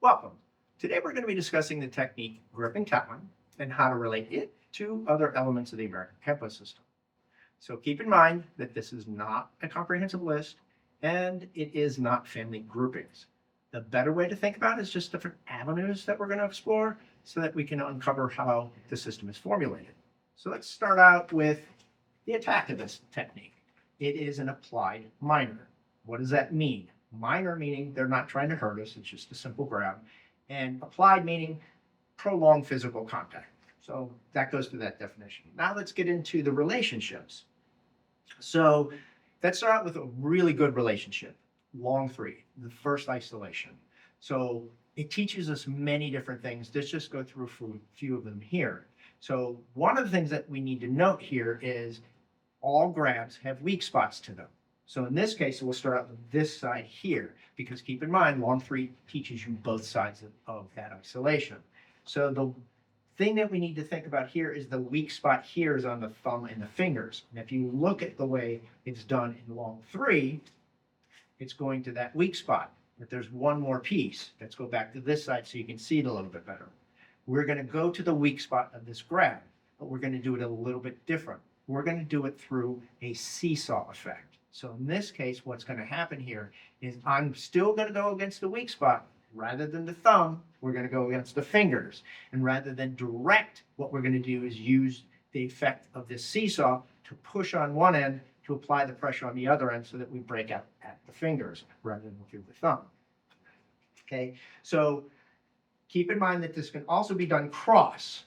Welcome. Today we're going to be discussing the technique Gripping Talon and how to relate it to other elements of the American Kenpo system. So keep in mind that this is not a comprehensive list and it is not family groupings. The better way to think about it is just different avenues that we're going to explore so that we can uncover how the system is formulated. So let's start out with the attack of this technique. It is an applied minor. What does that mean? Minor meaning they're not trying to hurt us, it's just a simple grab. And applied meaning prolonged physical contact. So that goes to that definition. Now let's get into the relationships. So let's start out with a really good relationship. Long three, the first isolation. So it teaches us many different things. Let's just go through a few of them here. So one of the things that we need to note here is all grabs have weak spots to them. So in this case, we'll start out with this side here, because keep in mind, long three teaches you both sides of that isolation. So the thing that we need to think about here is the weak spot here is on the thumb and the fingers. And if you look at the way it's done in long three, it's going to that weak spot. But there's one more piece. Let's go back to this side so you can see it a little bit better. We're going to go to the weak spot of this grab, but we're going to do it a little bit different. We're going to do it through a seesaw effect. So in this case, what's going to happen here is I'm still going to go against the weak spot. Rather than the thumb, we're going to go against the fingers. And rather than direct, what we're going to do is use the effect of this seesaw to push on one end to apply the pressure on the other end so that we break out at the fingers rather than through the thumb. Okay, so keep in mind that this can also be done cross.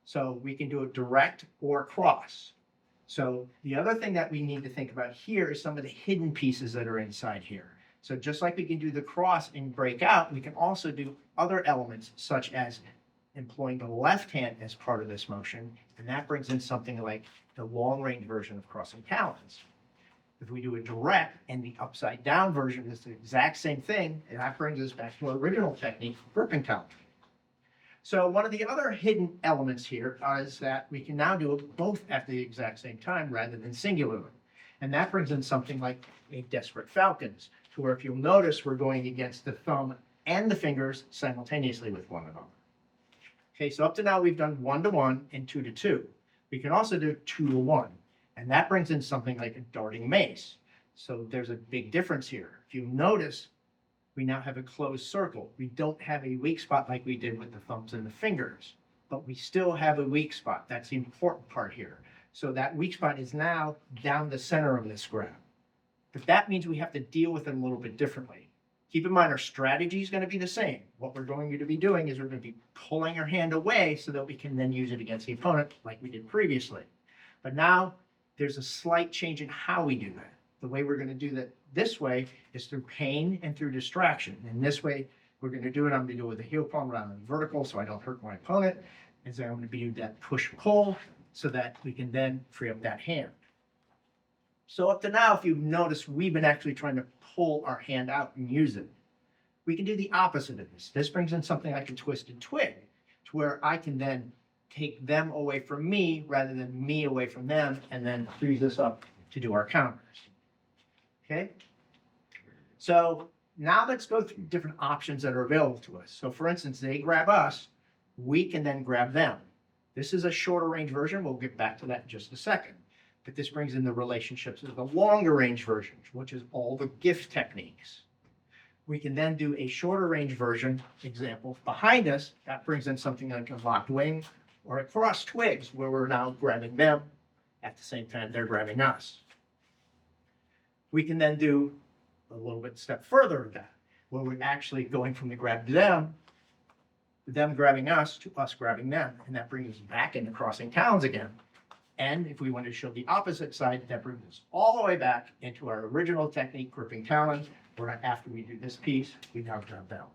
So we can do it direct or cross. So the other thing that we need to think about here is some of the hidden pieces that are inside here. So just like we can do the cross and break out, we can also do other elements such as employing the left hand as part of this motion. And that brings in something like the long range version of crossing talons. If we do a direct and the upside down version is the exact same thing, and that brings us back to our original technique, gripping talon. So one of the other hidden elements here is that we can now do it both at the exact same time rather than singularly. And that brings in something like a desperate falcons, to where if you'll notice, we're going against the thumb and the fingers simultaneously with one another. Okay, so up to now we've done 1-to-1 and 2-to-2. We can also do 2-to-1, and that brings in something like a darting mace. So there's a big difference here. If you notice, we now have a closed circle. We don't have a weak spot like we did with the thumbs and the fingers, but we still have a weak spot. That's the important part here. So that weak spot is now down the center of this grab. But that means we have to deal with it a little bit differently. Keep in mind our strategy is going to be the same. What we're going to be doing is we're going to be pulling our hand away so that we can then use it against the opponent like we did previously. But now there's a slight change in how we do that. The way we're going to do that this way is through pain and through distraction. And this way, we're going to do it. I'm going to do it with the heel palm around and vertical so I don't hurt my opponent. And so I'm going to do that push-pull so that we can then free up that hand. So up to now, if you've noticed, we've been actually trying to pull our hand out and use it. We can do the opposite of this. This brings in something like a twisted twig, to where I can then take them away from me rather than me away from them, and then freeze this up to do our counters. Okay, so now let's go through different options that are available to us. So for instance, they grab us, we can then grab them. This is a shorter range version. We'll get back to that in just a second. But this brings in the relationships of the longer range version, which is all the gift techniques. We can then do a shorter range version, example, behind us. That brings in something like a locked wing or a cross twigs, where we're now grabbing them at the same time they're grabbing us. We can then do a little bit step further of that, where we're actually going from the grab to them grabbing us, to us grabbing them. And that brings us back into crossing talons again. And if we want to show the opposite side, that brings us all the way back into our original technique, gripping talon, where after we do this piece, we now grab them.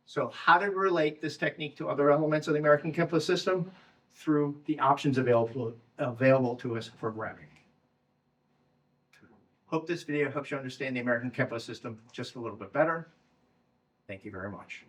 So how to relate this technique to other elements of the American Kenpo system? Through the options available to us for grabbing. Hope this video helps you understand the American Kenpo system just a little bit better. Thank you very much.